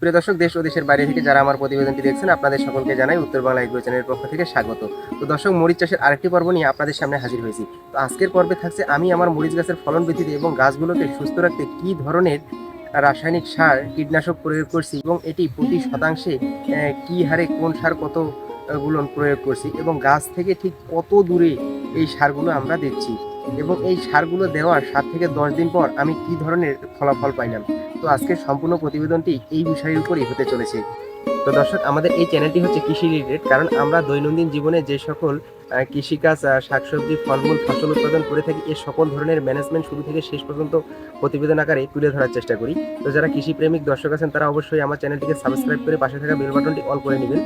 প্রিয় দর্শক, দেশ ও দেশের বাইরে থেকে যারা আমার প্রতিবেদনটি দেখছেন আপনাদের সকলকে জানাই উত্তর বাংলা এগ্রো চ্যানেলের পক্ষ থেকে স্বাগত। তো দর্শক, মরিচ চাষের আরেকটি পর্ব নিয়ে আপনাদের সামনে হাজির হয়েছি। তো আজকের পর্বে থাকছে আমি আমার মরিচ গাছের ফলন বৃদ্ধিতে এবং গাছগুলোকে সুস্থ রাখতে কী ধরনের রাসায়নিক সার কীটনাশক প্রয়োগ করছি এবং এটি প্রতি শতাংশে কী হারে কোন সার কতগুলো প্রয়োগ করছি এবং গাছ থেকে ঠিক কত দূরে এই সারগুলো আমরা দিচ্ছি এবং এই সারগুলো দেওয়ার 7 থেকে 10 দিন পর আমি কী ধরনের ফলাফল পাইলাম। তো আজকের সম্পূর্ণ প্রতিবেদনটি এই বিষয়ের উপরই হতে চলেছে। তো দর্শক, আমাদের এই চ্যানেলটি হচ্ছে কৃষি রিলেটেড, কারণ আমরা দৈনন্দিন জীবনে যে সকল কৃষিকাজ, শাকসবজি, ফলমূল, ফসল উৎপাদন করে থাকি এর সকল ধরনের ম্যানেজমেন্ট শুরু থেকে শেষ পর্যন্ত প্রতিবেদন আকারে তুলে ধরার চেষ্টা করি। তো যারা কৃষিপ্রেমিক দর্শক আছেন তারা অবশ্যই আমার চ্যানেলটিকে সাবস্ক্রাইব করে পাশে থাকা বেল বাটনটি অল করে নেবেন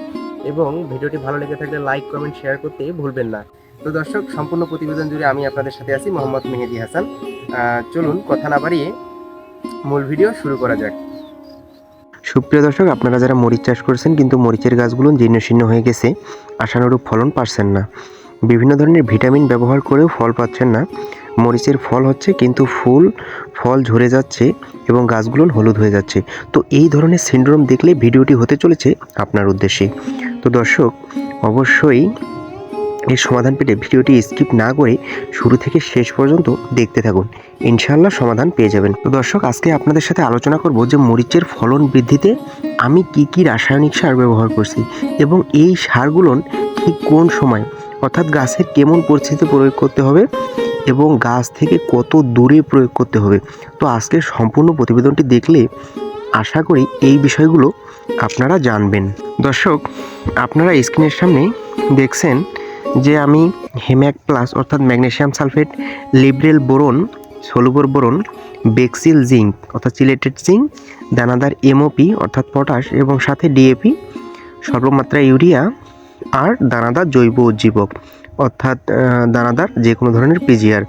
এবং ভিডিওটি ভালো লেগে থাকলে লাইক, কমেন্ট, শেয়ার করতে ভুলবেন না। তো দর্শক, সম্পূর্ণ প্রতিবেদন জুড়ে আমি আপনাদের সাথে আছি মোহাম্মদ মেহেদি হাসান। চলুন কথা না বাড়িয়ে মূল ভিডিও শুরু করা যাক। সুপ্রিয় দর্শক, আপনারা যারা মরিচ চাষ করছেন কিন্তু মরিচের গাছগুলো জীর্ণশীর্ণ হয়ে গেছে, আশানুরূপ ফলন পাচ্ছেন না, বিভিন্ন ধরনের ভিটামিন ব্যবহার করেও ফল পাচ্ছেন না, মরিচের ফল হচ্ছে কিন্তু ফল ঝরে যাচ্ছে এবং গাছগুলো হলুদ হয়ে যাচ্ছে, তো এই ধরনের সিনড্রোম দেখলে ভিডিওটি হতে চলেছে আপনার উদ্দেশ্যে। তো দর্শক, অবশ্যই এর সমাধান পেতে ভিডিওটি স্কিপ না করে শুরু থেকে শেষ পর্যন্ত দেখতে থাকুন, ইনশাআল্লাহ সমাধান পেয়ে যাবেন। তো দর্শক, আজকে আপনাদের সাথে আলোচনা করব যে মরিচের ফলন বৃদ্ধিতে আমি কি রাসায়নিক সার ব্যবহার করছি এবং এই সারগুলো ঠিক কোন সময় অর্থাৎ গাছের কেমন পরিস্থিতিতে প্রয়োগ করতে হবে এবং গাছ থেকে কত দূরে প্রয়োগ করতে হবে। তো আজকের সম্পূর্ণ প্রতিবেদনটি দেখলে আশা করি এই বিষয়গুলো আপনারা জানবেন। দর্শক, আপনারা স্ক্রিনের সামনে দেখছেন যে আমি হেম্যাক প্লাস অর্থাৎ magnesium sulphate, Librel boron, soluble boron, বেক্সিল zinc অর্থাৎ চিলেটেড জিঙ্ক, দানাদার এমওপি অর্থাৎ পটাশ এবং সাথে ডিএপি, সর্বমাত্রা ইউরিয়া আর দানাদার জৈব উজ্জীবক অর্থাৎ দানাদার যে কোনো ধরনের পিজিআর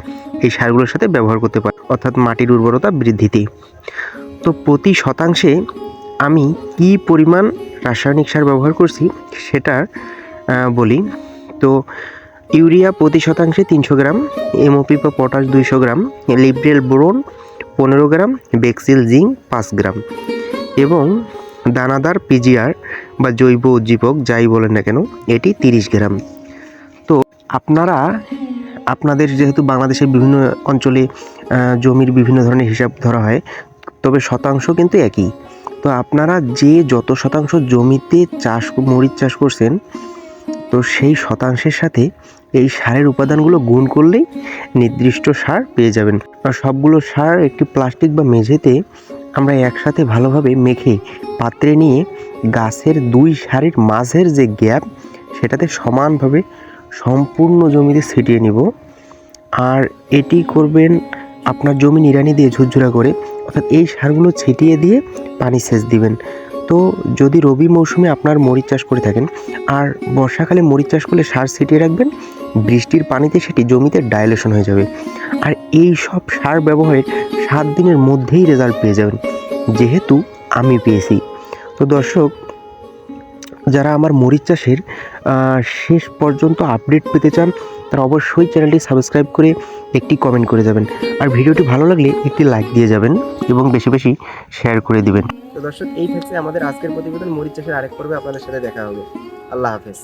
এই সারগুলোর সাথে ব্যবহার করতে পারি অর্থাৎ মাটির উর্বরতা বৃদ্ধিতে। তো প্রতি শতাংশে আমি কি পরিমাণ রাসায়নিক সার ব্যবহার করছি সেটা বলি। তো ইউরিয়া প্রতি শতাংশে 300 গ্রাম, এমওপি বা পটাশ 200 গ্রাম, লিব্রেল বোরন 15 গ্রাম, বেক্সিল জিঙ্ক 5 গ্রাম এবং দানাদার পিজিআর বা জৈব উজ্জীবক যাই বলেন না কেন এটি 30 গ্রাম। তো আপনাদের যেহেতু বাংলাদেশের বিভিন্ন অঞ্চলে জমির বিভিন্ন ধরনের হিসাব ধরা হয়, তবে শতাংশ কিন্তু একই। তো আপনারা যে যত শতাংশ জমিতে মরিচ চাষ করছেন, তো সেই শতাংশের সাথে এই সারের উপাদানগুলো গুণ করলেই নির্দিষ্ট সার পেয়ে যাবেন। আর সবগুলো সার একটি প্লাস্টিক বা মেঝেতে আমরা একসাথে ভালোভাবে মেখে পাত্রে নিয়ে গাছের 2 সারির মাঝের যে গ্যাপ সেটাতে সমানভাবে সম্পূর্ণ জমিতে ছিটিয়ে নিব। আর এটি করবেন আপনার জমি নিড়ানি দিয়ে ঝুরঝুরা করে, অর্থাৎ এই সারগুলো ছিটিয়ে দিয়ে পানি সেচ দিবেন। তো যদি রবি মৌসুমে আপনার মরিচ চাষ করে থাকেন আর বর্ষাকালে মরিচ চাষ করলে সার ছিটিয়ে রাখবেন, বৃষ্টির পানিতে সেটি জমিতে ডাইলেশন হয়ে যাবে। আর এই সব সার ব্যবহারের 7 দিনের মধ্যেই রেজাল্ট পেয়ে যাবেন, যেহেতু আমি পেয়েছি। তো দর্শক, যারা আমার মরিচ চাষের শেষ পর্যন্ত আপডেট পেতে চান তারা অবশ্যই চ্যানেলটি সাবস্ক্রাইব করে একটি কমেন্ট করে যাবেন, আর ভিডিওটি ভালো লাগলে একটি লাইক দিয়ে যাবেন এবং বেশি বেশি শেয়ার করে দিবেন। তো দর্শক, এই থাকছে আমাদের আজকের প্রতিবেদন। মরিচ চাষের আরেক পর্বে আপনাদের সাথে দেখা হবে। আল্লাহ হাফেজ।